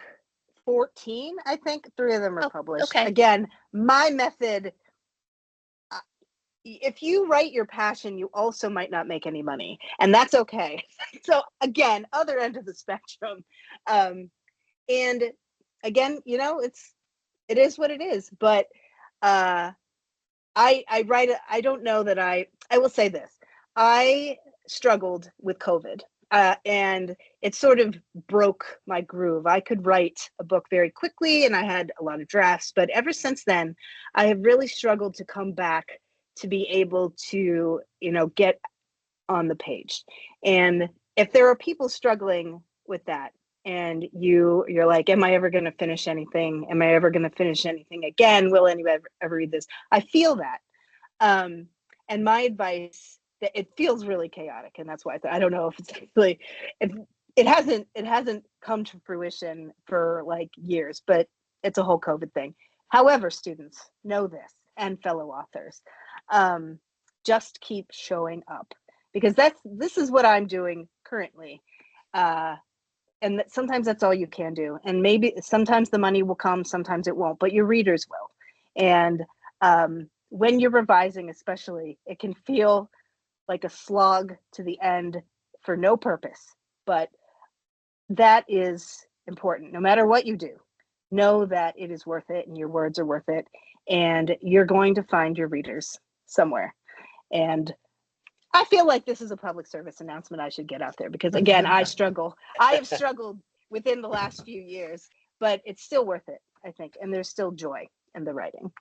14, I think. 3 of them are published. Okay. Again, my method, if you write your passion, you also might not make any money, and that's okay. So again, other end of the spectrum. And again, it is what it is. But I write, I don't know that I will say this. I struggled with COVID. And it sort of broke my groove. I could write a book very quickly, and I had a lot of drafts, but ever since then, I have really struggled to come back to be able to, get on the page. And if there are people struggling with that, and you're like, am I ever going to finish anything? Am I ever going to finish anything again? Will anyone ever read this? I feel that. And my advice, that it feels really chaotic, and that's why I don't know if it's actually, if it hasn't come to fruition for like years, but it's a whole COVID thing. However, students, know this, and fellow authors, just keep showing up, because this is what I'm doing currently, and sometimes that's all you can do. And maybe sometimes the money will come, sometimes it won't, but your readers will. And when you're revising, especially, it can feel like a slog to the end for no purpose. But that is important. No matter what you do, know that it is worth it and your words are worth it. And you're going to find your readers somewhere. And I feel like this is a public service announcement I should get out there because, again, I struggle. I have struggled within the last few years, but it's still worth it, I think. And there's still joy in the writing.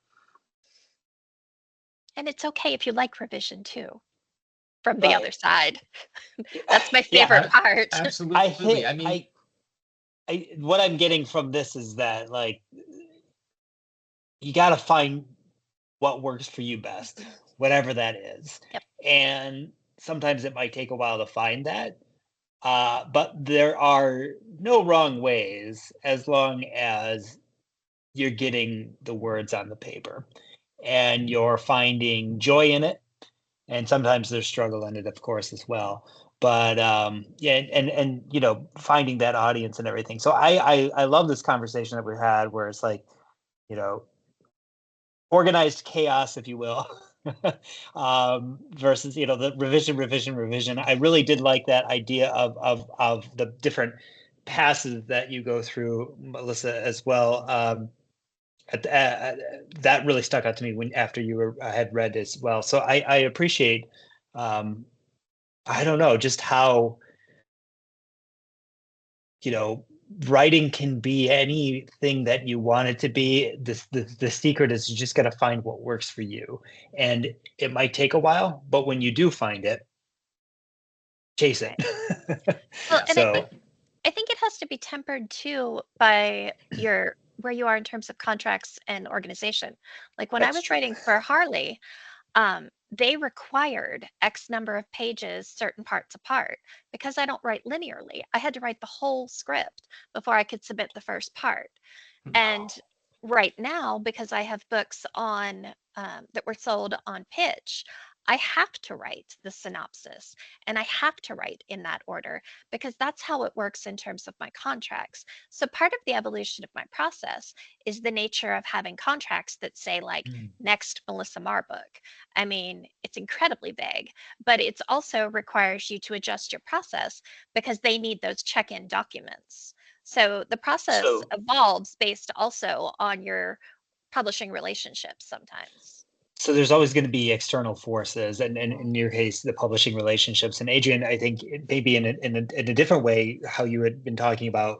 And it's okay if you like revision too, from the Right. other side. That's my Yeah, favorite part. Absolutely. What I'm getting from this is that, like, you got to find what works for you best, whatever that is. Yep. And sometimes it might take a while to find that. But there are no wrong ways as long as you're getting the words on the paper and you're finding joy in it. And sometimes there's struggle in it, of course, as well. But yeah, and you know, finding that audience and everything. So I love this conversation that we had where it's like, you know, organized chaos, if you will, versus, you know, the revision. I really did like that idea of the different passes that you go through, Melissa, as well. That really stuck out to me when after you had read as well. So I appreciate, I don't know, just how, you know, writing can be anything that you want it to be. The secret is you just got to find what works for you, and it might take a while, but when you do find it, chase it. Well, and So I think it has to be tempered too by where you are in terms of contracts and organization. Like when I that's was true. writing for Harley, they required X number of pages, certain parts apart. Because I don't write linearly, I had to write the whole script before I could submit the first part. And right now, because I have books on that were sold on pitch, I have to write the synopsis and I have to write in that order because that's how it works in terms of my contracts. So part of the evolution of my process is the nature of having contracts that say like Mm. next Melissa Marr book. I mean, it's incredibly vague, but it's also requires you to adjust your process because they need those check-in documents. So the process So evolves based also on your publishing relationships sometimes. so there's always going to be external forces, and in your case, the publishing relationships. And Adrienne, I think maybe in a different way, how you had been talking about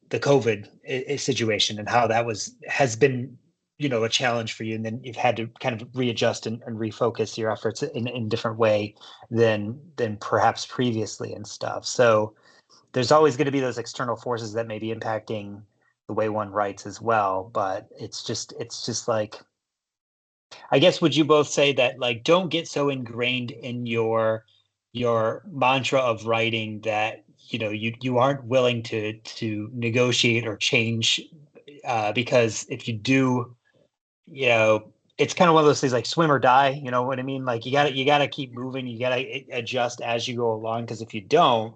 the COVID situation and how that has been, you know, a challenge for you, and then you've had to kind of readjust and refocus your efforts in different way than perhaps previously and stuff. So there's always going to be those external forces that may be impacting the way one writes as well. But it's just like, I guess, would you both say that, like, don't get so ingrained in your mantra of writing that, you know, you aren't willing to negotiate or change, because if you do, you know, it's kind of one of those things like swim or die, you know what I mean? Like you gotta keep moving, you gotta adjust as you go along, because if you don't,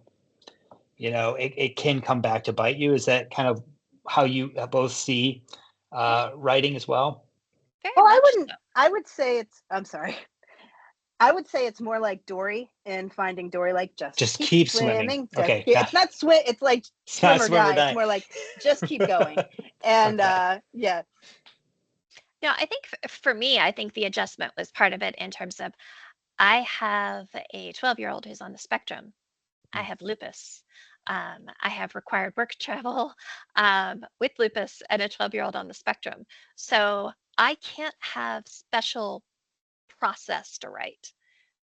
you know, it can come back to bite you. Is that kind of how you both see writing as well? Very Well, much so. I would say I'm sorry. I would say it's more like Dory and Finding Dory, like just Just keep keep swimming. swimming. Okay, yeah. It's not swim. It's like It's swim not or swim or die. It's die. more like just keep going. And Okay. yeah, No, I think for me, I think the adjustment was part of it in terms of I have a 12-year-old who's on the spectrum. I have lupus. I have required work travel with lupus and a 12-year-old on the spectrum. So I can't have special process to write,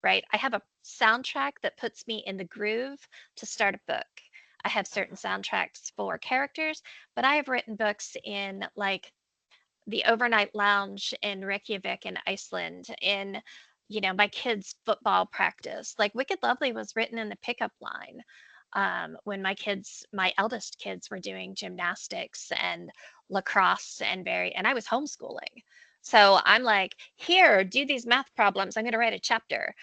right? I have a soundtrack that puts me in the groove to start a book. I have certain soundtracks for characters, but I have written books in like the overnight lounge in Reykjavik in Iceland, in my kids' football practice. Like Wicked Lovely was written in the pickup line when my eldest kids were doing gymnastics and lacrosse and I was homeschooling. So I'm like, here, do these math problems. I'm going to write a chapter.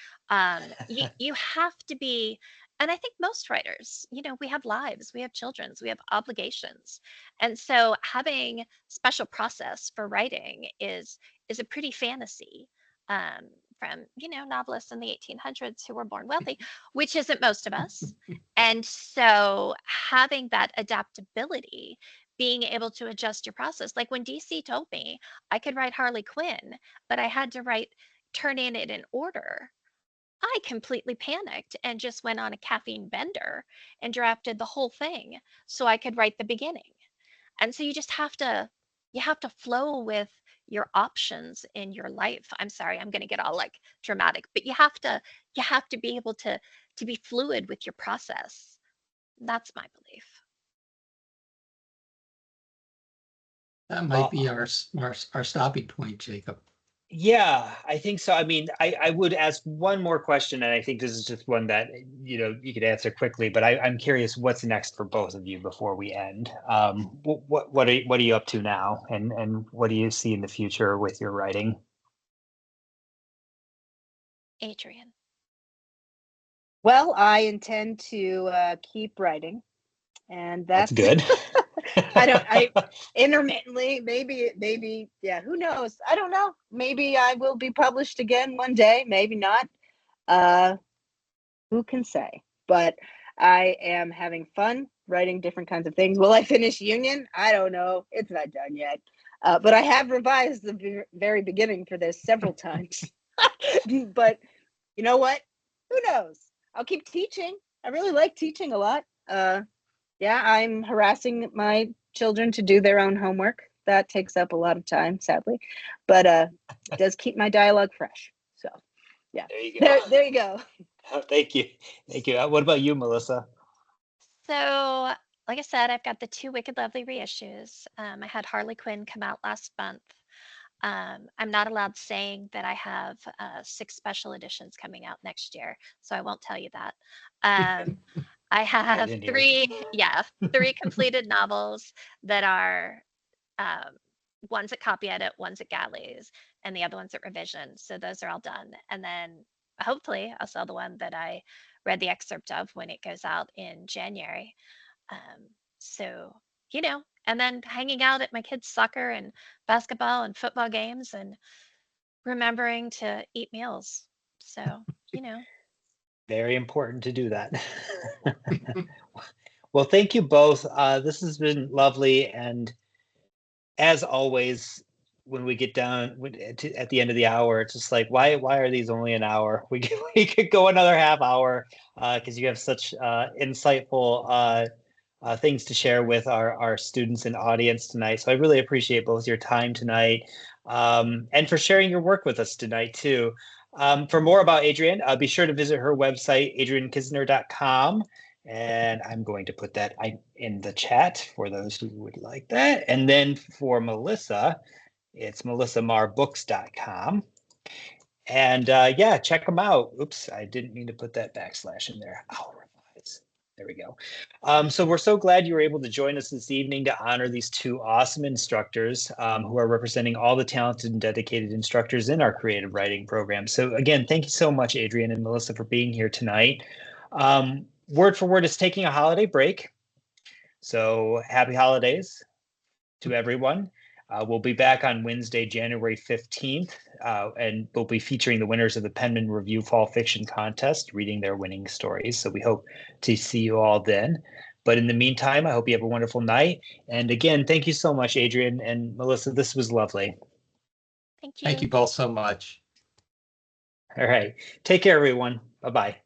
You have to be, And I think most writers, we have lives, we have children, we have obligations. And so having special process for writing is a pretty fantasy, from, novelists in the 1800s who were born wealthy, which isn't most of us. And so having that adaptability, being able to adjust your process. Like when DC told me I could write Harley Quinn, but I had to turn in it in order, I completely panicked and just went on a caffeine bender and drafted the whole thing so I could write the beginning. And so you have to flow with your options in your life. I'm sorry, I'm going to get all like dramatic, but you have to be able to be fluid with your process. That's my belief. That might be our stopping point, Jacob. Yeah, I think so. I mean, I would ask one more question, and I think this is just one that, you could answer quickly, but I'm curious what's next for both of you before we end. What are you up to now, and what do you see in the future with your writing? Adrienne. Well, I intend to keep writing, and That's good. I intermittently, maybe, yeah, who knows? I don't know. Maybe I will be published again one day, maybe not. Who can say? But I am having fun writing different kinds of things. Will I finish Union? I don't know. It's not done yet. But I have revised the very beginning for this several times. But you know what? Who knows? I'll keep teaching. I really like teaching a lot. Yeah, I'm harassing my children to do their own homework. That takes up a lot of time, sadly, but it does keep my dialogue fresh. So, yeah, There you go. There you go. Oh, thank you. What about you, Melissa? So, like I said, I've got the 2 Wicked Lovely reissues. I had Harley Quinn come out last month. I'm not allowed saying that I have 6 special editions coming out next year, so I won't tell you that. I have in here. 3 completed novels that are one's at copy edit, one's at galleys, and the other one's at revision. So those are all done. And then hopefully I'll sell the one that I read the excerpt of when it goes out in January. So, and then hanging out at my kids' soccer and basketball and football games and remembering to eat meals. So, Very important to do that. Well, thank you both. This has been lovely. And as always, when we get down at the end of the hour, it's just like, why are these only an hour? We could go another half hour because you have such insightful things to share with our students and audience tonight. So I really appreciate both your time tonight and for sharing your work with us tonight too. For more about Adrienne, be sure to visit her website, adriennekisner.com. And I'm going to put that in the chat for those who would like that. And then for Melissa, it's melissamarrbooks.com. And yeah, check them out. Oops, I didn't mean to put that backslash in there. I'll revise. There we go. So we're so glad you were able to join us this evening to honor these 2 awesome instructors who are representing all the talented and dedicated instructors in our creative writing program. So again, thank you so much, Adrienne and Melissa, for being here tonight. Word for Word is taking a holiday break. So happy holidays to everyone. We'll be back on Wednesday, January 15th, and we'll be featuring the winners of the Penman Review Fall Fiction Contest, reading their winning stories. So we hope to see you all then. But in the meantime, I hope you have a wonderful night. And again, thank you so much, Adrienne and Melissa. This was lovely. Thank you. Thank you both so much. All right. Take care, everyone. Bye-bye.